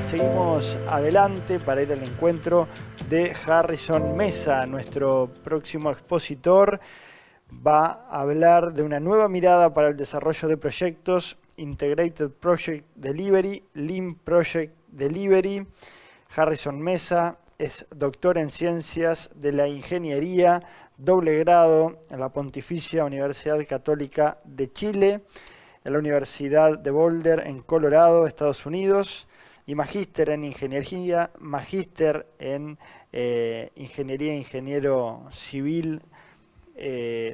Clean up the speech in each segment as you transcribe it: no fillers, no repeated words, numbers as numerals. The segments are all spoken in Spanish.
Seguimos adelante para ir al encuentro de Harrison Mesa. Nuestro próximo expositor va a hablar de una nueva mirada para el desarrollo de proyectos, Integrated Project Delivery, Lean Project Delivery. Harrison Mesa es doctor en Ciencias de la Ingeniería, doble grado en la Pontificia Universidad Católica de Chile, en la Universidad de Boulder en Colorado, Estados Unidos, y magíster en Ingeniería, magíster en Ingeniería e Ingeniero Civil.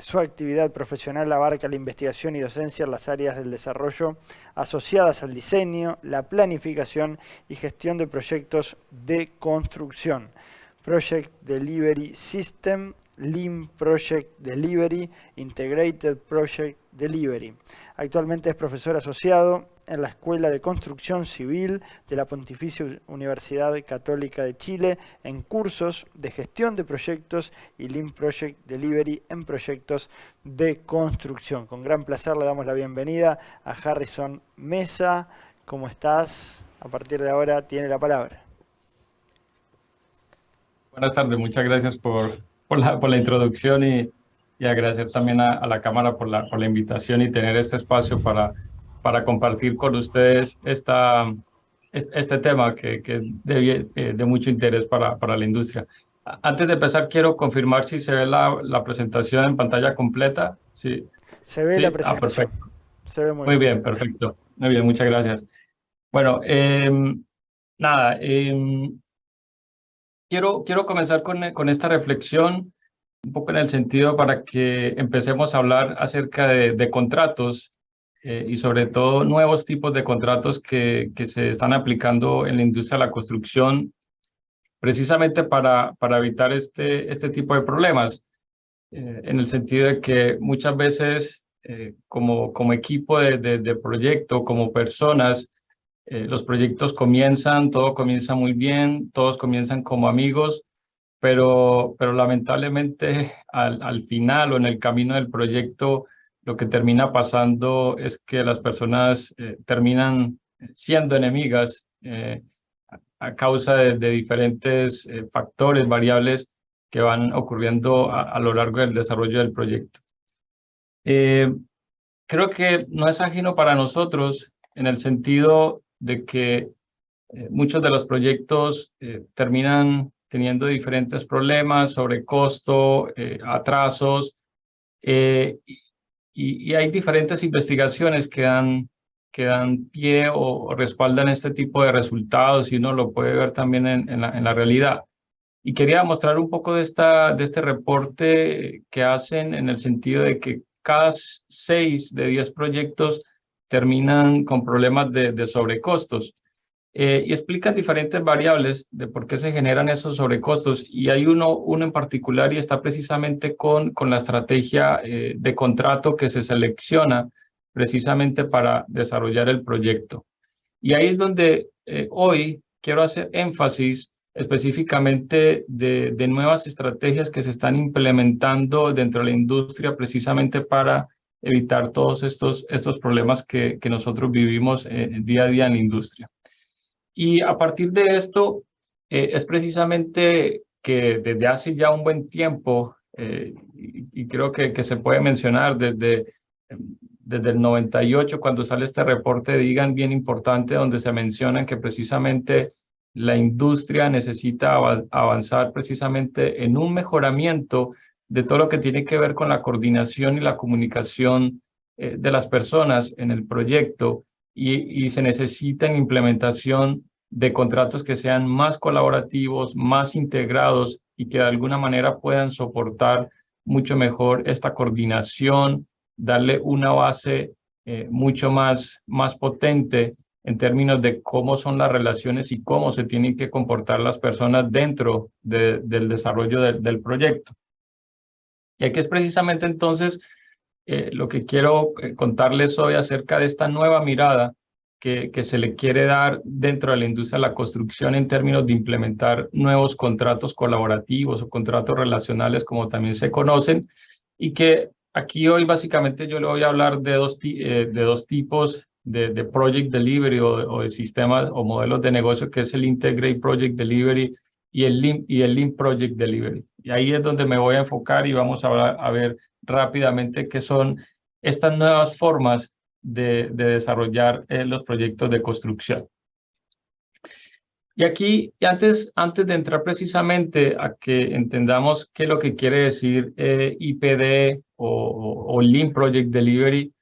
Su actividad profesional abarca la investigación y docencia en las áreas del desarrollo asociadas al diseño, la planificación y gestión de proyectos de construcción. Project Delivery System, Lean Project Delivery, Integrated Project Delivery. Actualmente es profesor asociado en la Escuela de Construcción Civil de la Pontificia Universidad Católica de Chile en cursos de gestión de proyectos y Lean Project Delivery en proyectos de construcción. Con gran placer le damos la bienvenida a Harrison Mesa. ¿Cómo estás? A partir de ahora tiene la palabra. Buenas tardes, muchas gracias por la introducción y agradecer también a la Cámara por la invitación y tener este espacio para compartir con ustedes este tema que es de mucho interés para la industria. Antes de empezar, quiero confirmar si se ve la presentación en pantalla completa. Sí. Se ve, ¿sí? La presentación. Perfecto. Se ve muy bien, perfecto. Muy bien, muchas gracias. Bueno, nada, quiero comenzar con esta reflexión, un poco en el sentido para que empecemos a hablar acerca de contratos y sobre todo nuevos tipos de contratos que se están aplicando en la industria de la construcción, precisamente para evitar este tipo de problemas, en el sentido de que muchas veces como equipo de proyecto, como personas, los proyectos todo comienza muy bien, todos comienzan como amigos, pero lamentablemente al final o en el camino del proyecto lo que termina pasando es que las personas terminan siendo enemigas a causa de diferentes factores, variables que van ocurriendo a lo largo del desarrollo del proyecto. Creo que no es ajeno para nosotros en el sentido de que muchos de los proyectos terminan teniendo diferentes problemas sobre costo, atrasos, y hay diferentes investigaciones que dan pie o respaldan este tipo de resultados y uno lo puede ver también en la realidad. Y quería mostrar un poco de este reporte que hacen en el sentido de que cada 6 de 10 proyectos terminan con problemas de sobrecostos. Y explican diferentes variables de por qué se generan esos sobrecostos, y hay uno en particular y está precisamente con la estrategia de contrato que se selecciona precisamente para desarrollar el proyecto. Y ahí es donde hoy quiero hacer énfasis específicamente de nuevas estrategias que se están implementando dentro de la industria precisamente para evitar todos estos problemas que nosotros vivimos día a día en la industria. Y a partir de esto, es precisamente que desde hace ya un buen tiempo, y creo que se puede mencionar desde el 98, cuando sale este reporte de Egan bien importante, donde se menciona que precisamente la industria necesita avanzar precisamente en un mejoramiento de todo lo que tiene que ver con la coordinación y la comunicación de las personas en el proyecto, y se necesita en implementación de contratos que sean más colaborativos, más integrados y que de alguna manera puedan soportar mucho mejor esta coordinación, darle una base mucho más potente en términos de cómo son las relaciones y cómo se tienen que comportar las personas dentro del desarrollo del proyecto. Y aquí es precisamente entonces lo que quiero contarles hoy acerca de esta nueva mirada que se le quiere dar dentro de la industria de la construcción en términos de implementar nuevos contratos colaborativos o contratos relacionales, como también se conocen, y que aquí hoy básicamente yo le voy a hablar de dos tipos de project delivery o de sistemas o modelos de negocio, que es el Integrated Project Delivery y el Lean Project Delivery. Y ahí es donde me voy a enfocar y vamos a ver rápidamente qué son estas nuevas formas de desarrollar los proyectos de construcción. Y aquí, antes de entrar precisamente a que entendamos qué es lo que quiere decir IPD o Lean Project Delivery,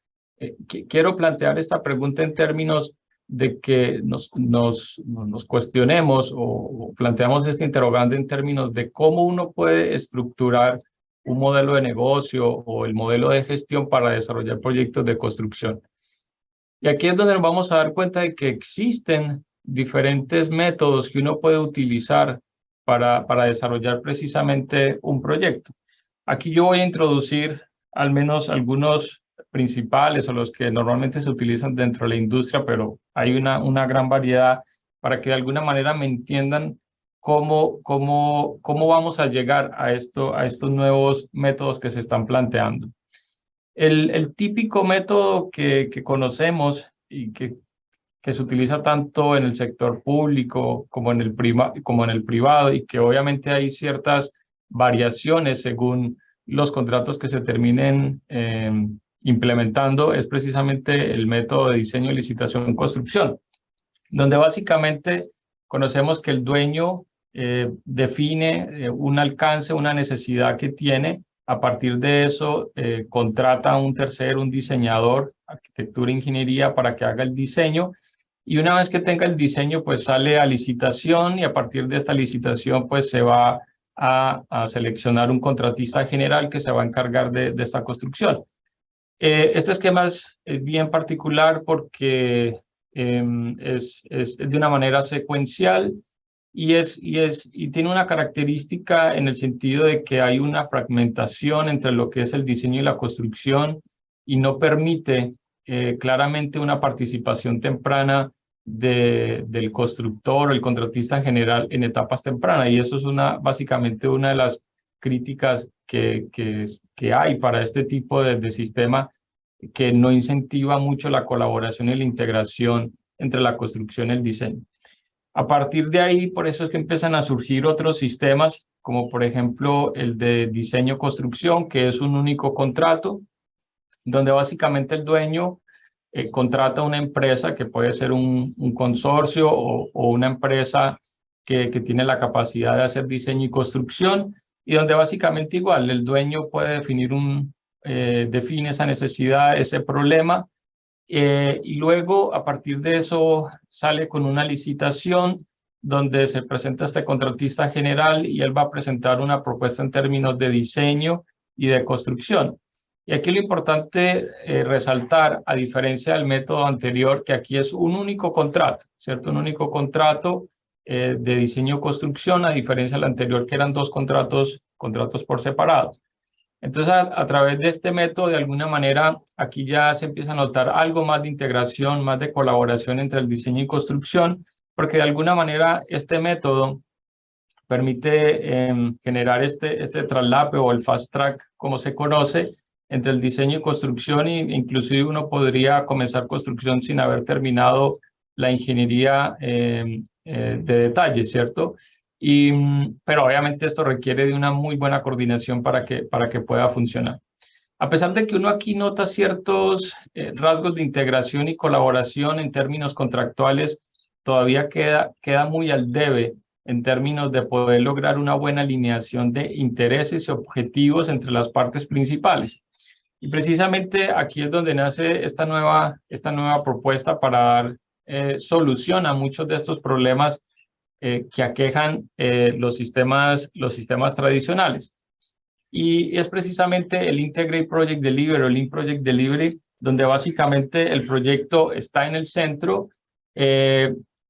quiero plantear esta pregunta en términos de que nos cuestionemos o planteamos este interrogante en términos de cómo uno puede estructurar un modelo de negocio o el modelo de gestión para desarrollar proyectos de construcción. Y aquí es donde nos vamos a dar cuenta de que existen diferentes métodos que uno puede utilizar para desarrollar precisamente un proyecto. Aquí yo voy a introducir al menos algunos principales o los que normalmente se utilizan dentro de la industria, pero hay una gran variedad para que de alguna manera me entiendan cómo vamos a llegar a estos nuevos métodos que se están planteando. El típico método que conocemos y que se utiliza tanto en el sector público como en el privado, y que obviamente hay ciertas variaciones según los contratos que se terminen implementando, es precisamente el método de diseño, licitación, construcción, donde básicamente conocemos que el dueño define un alcance, una necesidad que tiene. A partir de eso, contrata a un tercero, un diseñador, arquitectura, ingeniería, para que haga el diseño. Y una vez que tenga el diseño, pues sale a licitación, y a partir de esta licitación, pues se va a seleccionar un contratista general que se va a encargar de esta construcción. Este esquema es bien particular porque es de una manera secuencial y tiene una característica en el sentido de que hay una fragmentación entre lo que es el diseño y la construcción, y no permite claramente una participación temprana del constructor o el contratista en general en etapas tempranas. Y eso es básicamente una de las críticas que hay para este tipo de sistema, que no incentiva mucho la colaboración y la integración entre la construcción y el diseño. A partir de ahí, por eso es que empiezan a surgir otros sistemas, como por ejemplo el de diseño-construcción, que es un único contrato, donde básicamente el dueño contrata una empresa, que puede ser un consorcio o una empresa que tiene la capacidad de hacer diseño y construcción, y donde básicamente igual el dueño puede define esa necesidad, ese problema, y luego a partir de eso sale con una licitación donde se presenta este contratista general y él va a presentar una propuesta en términos de diseño y de construcción. Y aquí lo importante resaltar, a diferencia del método anterior, que aquí es un único contrato, ¿cierto? Un único contrato de diseño-construcción, a diferencia del anterior, que eran dos contratos por separado. Entonces, a través de este método, de alguna manera, aquí ya se empieza a notar algo más de integración, más de colaboración entre el diseño y construcción, porque de alguna manera este método permite generar este traslape o el fast track, como se conoce, entre el diseño y construcción, e inclusive uno podría comenzar construcción sin haber terminado la ingeniería de detalle, ¿cierto? Pero obviamente esto requiere de una muy buena coordinación para que pueda funcionar. A pesar de que uno aquí nota ciertos rasgos de integración y colaboración en términos contractuales, todavía queda muy al debe en términos de poder lograr una buena alineación de intereses y objetivos entre las partes principales. Y precisamente aquí es donde nace esta nueva propuesta para dar solución a muchos de estos problemas que aquejan los sistemas tradicionales. Y es precisamente el Integrated Project Delivery o Lean Project Delivery, donde básicamente el proyecto está en el centro,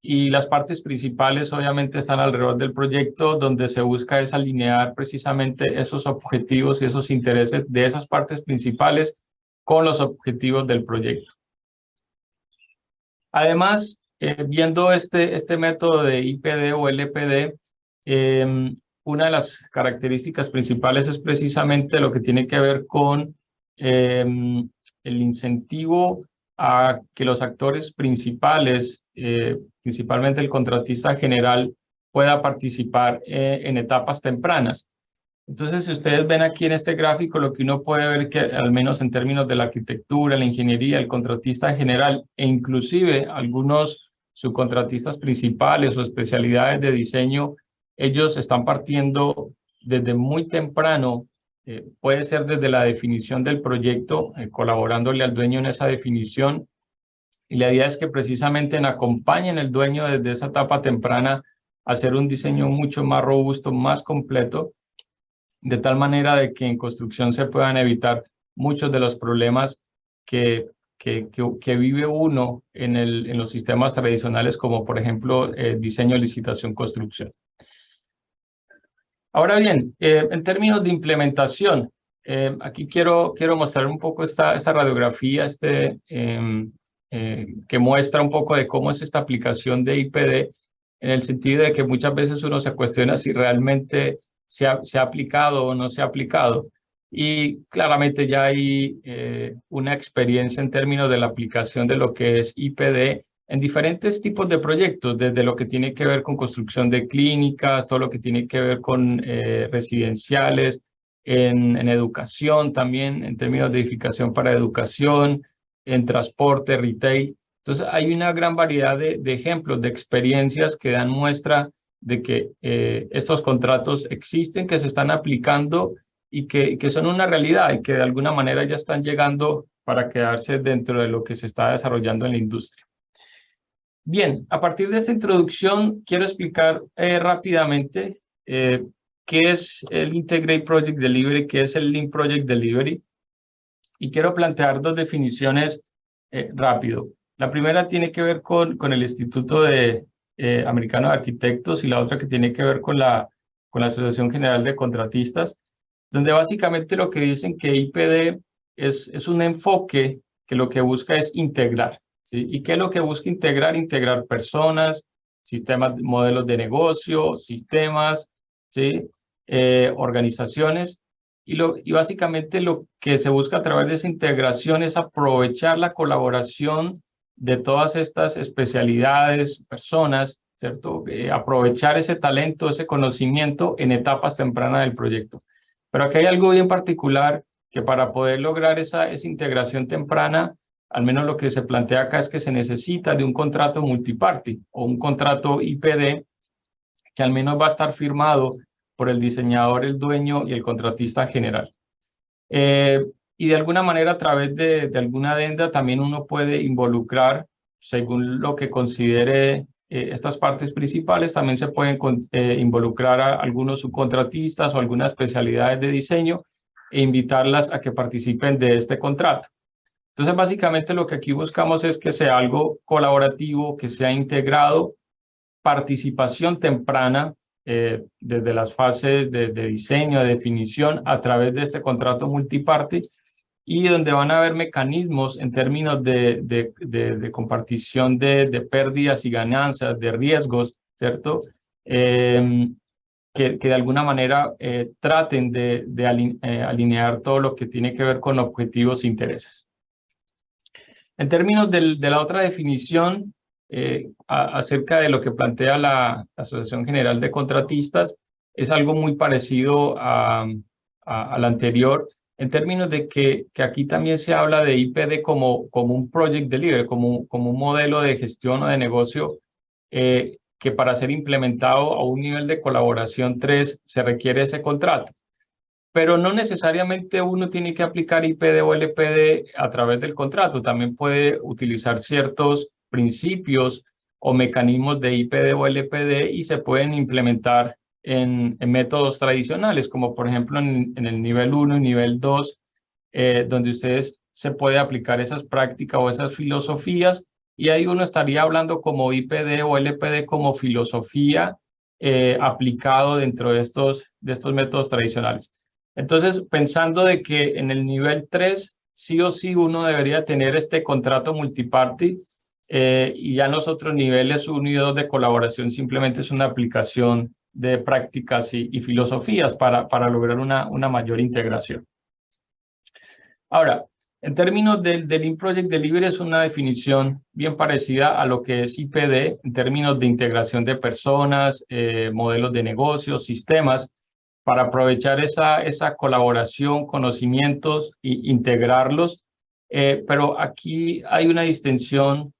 Y las partes principales obviamente están alrededor del proyecto, donde se busca es alinear precisamente esos objetivos y esos intereses de esas partes principales con los objetivos del proyecto. Además, viendo este método de IPD o LPD, una de las características principales es precisamente lo que tiene que ver con el incentivo a que los actores principales, principalmente el contratista general, pueda participar en etapas tempranas. Entonces, si ustedes ven aquí en este gráfico, lo que uno puede ver que al menos en términos de la arquitectura, la ingeniería, el contratista general e inclusive algunos subcontratistas principales o especialidades de diseño, ellos están partiendo desde muy temprano, puede ser desde la definición del proyecto, colaborándole al dueño en esa definición. Y la idea es que precisamente acompañen al dueño desde esa etapa temprana a hacer un diseño mucho más robusto, más completo, de tal manera de que en construcción se puedan evitar muchos de los problemas que vive uno en los sistemas tradicionales, como por ejemplo diseño, licitación, construcción. Ahora bien, en términos de implementación, aquí quiero mostrar un poco esta radiografía que muestra un poco de cómo es esta aplicación de IPD, en el sentido de que muchas veces uno se cuestiona si realmente se ha aplicado o no se ha aplicado. Y claramente ya hay una experiencia en términos de la aplicación de lo que es IPD en diferentes tipos de proyectos, desde lo que tiene que ver con construcción de clínicas, todo lo que tiene que ver con residenciales, en educación también, en términos de edificación para educación, en transporte, retail. Entonces hay una gran variedad de ejemplos, de experiencias que dan muestra de que estos contratos existen, que se están aplicando y que son una realidad y que de alguna manera ya están llegando para quedarse dentro de lo que se está desarrollando en la industria. Bien, a partir de esta introducción quiero explicar rápidamente qué es el Integrated Project Delivery, qué es el Lean Project Delivery, y quiero plantear dos definiciones rápido. La primera tiene que ver con el Instituto Americano de Arquitectos y la otra que tiene que ver con la Asociación General de Contratistas, donde básicamente lo que dicen que IPD es un enfoque que lo que busca es integrar, ¿sí? ¿Y qué es lo que busca integrar? Integrar personas, sistemas, modelos de negocio, sistemas, ¿sí? Organizaciones. Y básicamente lo que se busca a través de esa integración es aprovechar la colaboración de todas estas especialidades, personas, ¿cierto? Aprovechar ese talento, ese conocimiento en etapas tempranas del proyecto. Pero aquí hay algo bien particular, que para poder lograr esa integración temprana, al menos lo que se plantea acá es que se necesita de un contrato multiparty o un contrato IPD que al menos va a estar firmado por el diseñador, el dueño y el contratista general. Y de alguna manera a través de alguna adenda también uno puede involucrar, según lo que considere estas partes principales, también se pueden involucrar a algunos subcontratistas o algunas especialidades de diseño e invitarlas a que participen de este contrato. Entonces, básicamente lo que aquí buscamos es que sea algo colaborativo, que sea integrado, participación temprana desde las fases de diseño, de definición, a través de este contrato multiparty, y donde van a haber mecanismos en términos de compartición de pérdidas y ganancias, de riesgos, ¿cierto? Que de alguna manera traten de alinear todo lo que tiene que ver con objetivos e intereses. En términos de la otra definición, acerca de lo que plantea la Asociación General de Contratistas, es algo muy parecido a la anterior, en términos de que aquí también se habla de IPD como un project delivery, como un modelo de gestión o de negocio que para ser implementado a un nivel de colaboración 3 se requiere ese contrato. Pero no necesariamente uno tiene que aplicar IPD o LPD a través del contrato, también puede utilizar ciertos principios o mecanismos de IPD o LPD y se pueden implementar en métodos tradicionales, como por ejemplo en el nivel 1 y nivel 2, donde ustedes se puede aplicar esas prácticas o esas filosofías y ahí uno estaría hablando como IPD o LPD como filosofía aplicado dentro de estos métodos tradicionales. Entonces, pensando de que en el nivel 3, sí o sí uno debería tener este contrato multiparty, y ya en los otros niveles 1 y 2 de colaboración simplemente es una aplicación de prácticas y filosofías para lograr una mayor integración. Ahora, en términos del Lean Project Delivery es una definición bien parecida a lo que es IPD en términos de integración de personas, modelos de negocios, sistemas, para aprovechar esa colaboración, conocimientos e integrarlos. Pero aquí hay una distinción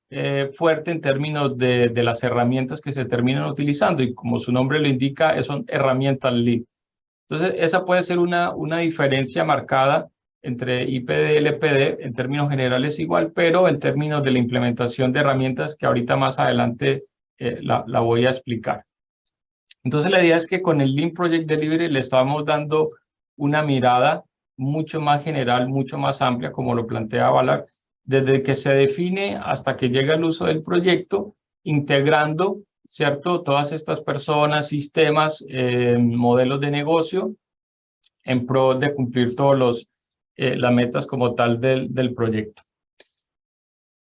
fuerte en términos de las herramientas que se terminan utilizando y como su nombre lo indica, son herramientas Lean. Entonces, esa puede ser una diferencia marcada entre IPD y LPD, en términos generales igual, pero en términos de la implementación de herramientas que ahorita más adelante la voy a explicar. Entonces, la idea es que con el Lean Project Delivery le estamos dando una mirada mucho más general, mucho más amplia, como lo plantea Valar, desde que se define hasta que llega el uso del proyecto, integrando, ¿cierto?, todas estas personas, sistemas, modelos de negocio, en pro de cumplir todas las metas como tal del proyecto.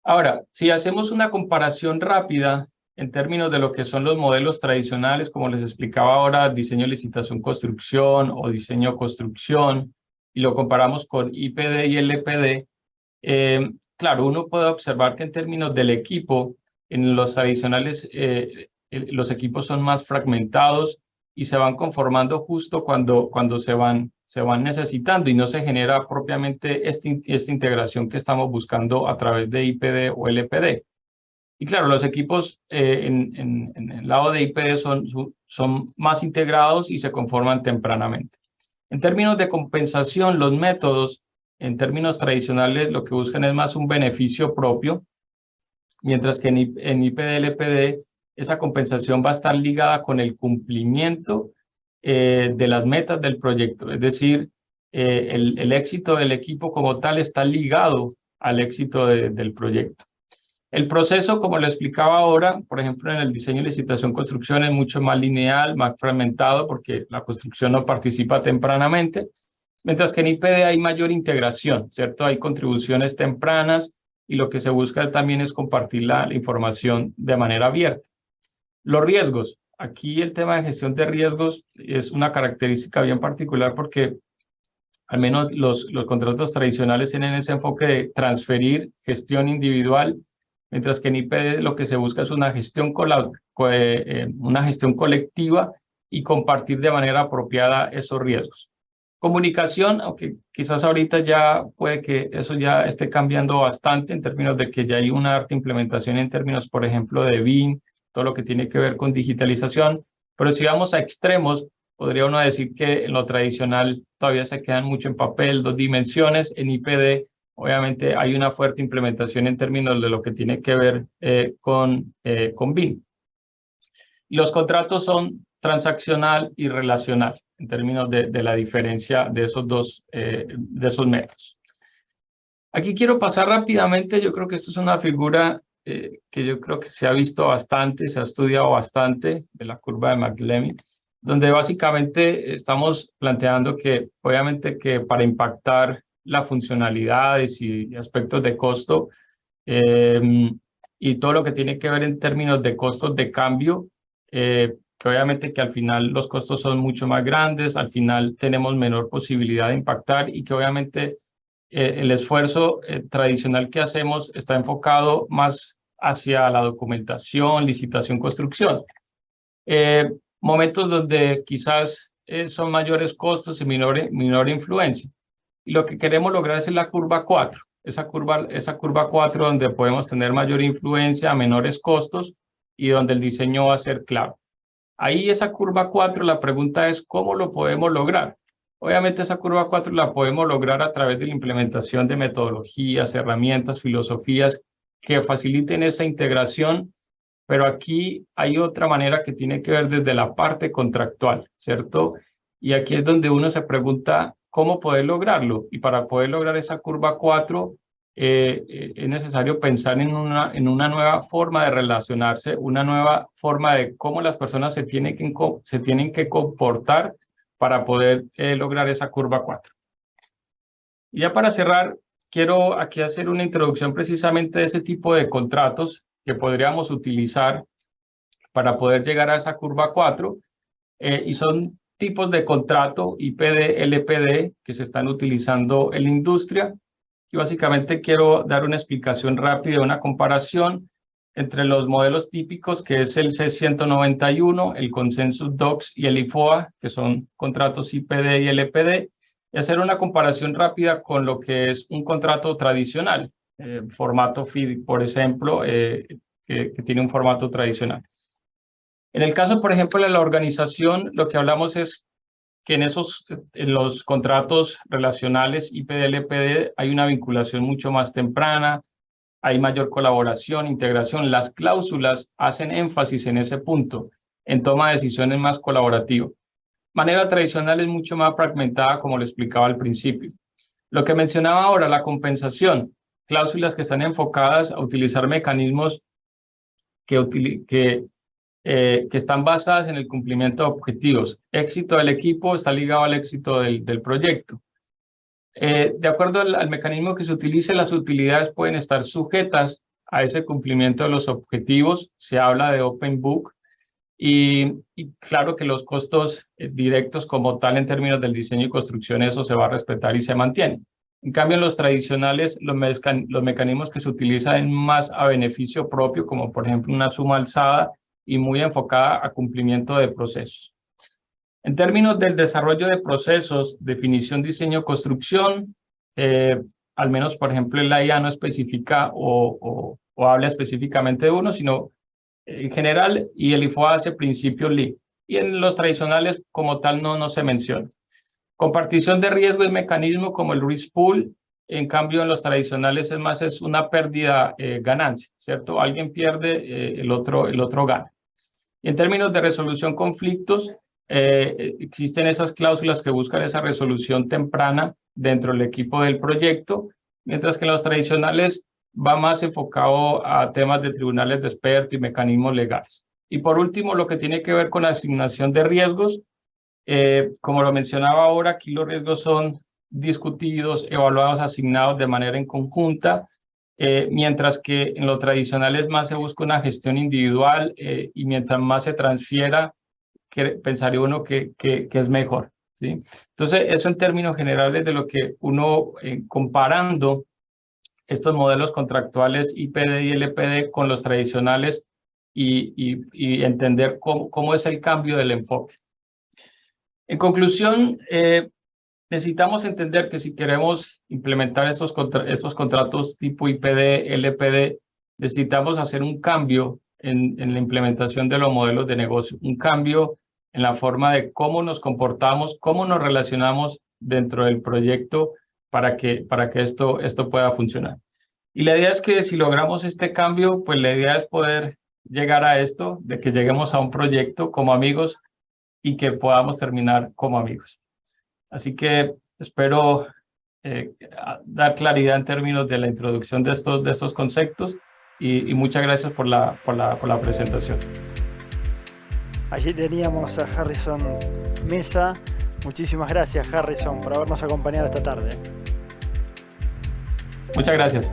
Ahora, si hacemos una comparación rápida en términos de lo que son los modelos tradicionales, como les explicaba ahora, diseño, licitación, construcción o diseño, construcción, y lo comparamos con IPD y LPD, claro, uno puede observar que en términos del equipo, en los tradicionales, los equipos son más fragmentados y se van conformando justo cuando se van necesitando y no se genera propiamente esta integración que estamos buscando a través de IPD o LPD. Y claro, los equipos en el lado de IPD son más integrados y se conforman tempranamente. En términos de compensación, los métodos, en términos tradicionales, lo que buscan es más un beneficio propio, mientras que en IPD-LPD esa compensación va a estar ligada con el cumplimiento de las metas del proyecto. Es decir, el éxito del equipo como tal está ligado al éxito del proyecto. El proceso, como lo explicaba ahora, por ejemplo, en el diseño, licitación, construcción es mucho más lineal, más fragmentado, porque la construcción no participa tempranamente, mientras que en IPD hay mayor integración, ¿cierto? Hay contribuciones tempranas y lo que se busca también es compartir la información de manera abierta. Los riesgos. Aquí el tema de gestión de riesgos es una característica bien particular porque al menos los contratos tradicionales tienen ese enfoque de transferir gestión individual, mientras que en IPD lo que se busca es una gestión colectiva y compartir de manera apropiada esos riesgos. Comunicación, aunque quizás ahorita ya puede que eso ya esté cambiando bastante en términos de que ya hay una harta implementación en términos, por ejemplo, de BIM, todo lo que tiene que ver con digitalización, pero si vamos a extremos, podría uno decir que en lo tradicional todavía se quedan mucho en papel, 2 dimensiones. En IPD, obviamente, hay una fuerte implementación en términos de lo que tiene que ver con BIM. Los contratos son transaccional y relacional en términos de la diferencia de esos métodos. Aquí quiero pasar rápidamente, yo creo que esto es una figura que yo creo que se ha visto bastante, se ha estudiado bastante, de la curva de McLemie, donde básicamente estamos planteando que obviamente que para impactar las funcionalidades y aspectos de costo y todo lo que tiene que ver en términos de costos de cambio, que obviamente que al final los costos son mucho más grandes, al final tenemos menor posibilidad de impactar y que obviamente el esfuerzo tradicional que hacemos está enfocado más hacia la documentación, licitación, construcción. Momentos donde quizás son mayores costos y menor influencia. Y lo que queremos lograr es la curva 4, esa curva 4 donde podemos tener mayor influencia, menores costos y donde el diseño va a ser clave. Ahí esa curva 4, la pregunta es ¿cómo lo podemos lograr? Obviamente esa curva 4 la podemos lograr a través de la implementación de metodologías, herramientas, filosofías que faciliten esa integración, pero aquí hay otra manera que tiene que ver desde la parte contractual, ¿cierto? Y aquí es donde uno se pregunta cómo poder lograrlo. Y para poder lograr esa curva 4, es necesario pensar en una nueva forma de relacionarse, una nueva forma de cómo las personas se tienen que comportar para poder lograr esa curva 4. Y ya para cerrar, quiero aquí hacer una introducción precisamente de ese tipo de contratos que podríamos utilizar para poder llegar a esa curva 4, y son tipos de contrato IPD, LPD que se están utilizando en la industria. Y básicamente quiero dar una explicación rápida, una comparación entre los modelos típicos, que es el C191, el Consensus Docs y el IFOA, que son contratos IPD y LPD, y hacer una comparación rápida con lo que es un contrato tradicional, formato FIDIC, por ejemplo, que tiene un formato tradicional. En el caso, por ejemplo, de la organización, lo que hablamos es que en los contratos relacionales IPD-LPD hay una vinculación mucho más temprana, hay mayor colaboración, integración. Las cláusulas hacen énfasis en ese punto, en toma de decisiones más colaborativa. Manera tradicional es mucho más fragmentada, como lo explicaba al principio. Lo que mencionaba ahora, la compensación, cláusulas que están enfocadas a utilizar mecanismos que están basadas en el cumplimiento de objetivos. Éxito del equipo está ligado al éxito del proyecto. De acuerdo al mecanismo que se utilice, las utilidades pueden estar sujetas a ese cumplimiento de los objetivos. Se habla de Open Book y claro que los costos directos como tal en términos del diseño y construcción, eso se va a respetar y se mantiene. En cambio, en los tradicionales, los mecanismos que se utilizan más a beneficio propio, como por ejemplo una suma alzada y muy enfocada a cumplimiento de procesos. En términos del desarrollo de procesos, definición, diseño, construcción, al menos, por ejemplo, el IA no especifica o habla específicamente de uno, sino en general, y el IFOA hace principios LEAN. Y en los tradicionales, como tal, no se menciona. Compartición de riesgo y mecanismo como el risk pool, en cambio, en los tradicionales es una pérdida ganancia, ¿cierto? Alguien pierde, el otro gana. Y en términos de resolución de conflictos, existen esas cláusulas que buscan esa resolución temprana dentro del equipo del proyecto, mientras que en los tradicionales va más enfocado a temas de tribunales de expertos y mecanismos legales. Y por último, lo que tiene que ver con la asignación de riesgos, como lo mencionaba ahora, aquí los riesgos son discutidos, evaluados, asignados de manera en conjunta, mientras que en lo tradicional es más se busca una gestión individual, y mientras más se transfiera, pensaría uno que es mejor, ¿sí? Entonces, eso en términos generales de lo que uno, comparando estos modelos contractuales IPD y LPD con los tradicionales y entender cómo es el cambio del enfoque. En conclusión, necesitamos entender que si queremos implementar estos contratos tipo IPD, LPD, necesitamos hacer un cambio en la implementación de los modelos de negocio, un cambio en la forma de cómo nos comportamos, cómo nos relacionamos dentro del proyecto para que esto pueda funcionar. Y la idea es que si logramos este cambio, pues la idea es poder llegar a esto, de que lleguemos a un proyecto como amigos y que podamos terminar como amigos. Así que espero dar claridad en términos de la introducción de estos conceptos y muchas gracias por la presentación. Allí teníamos a Harrison Mesa. Muchísimas gracias, Harrison, por habernos acompañado esta tarde. Muchas gracias.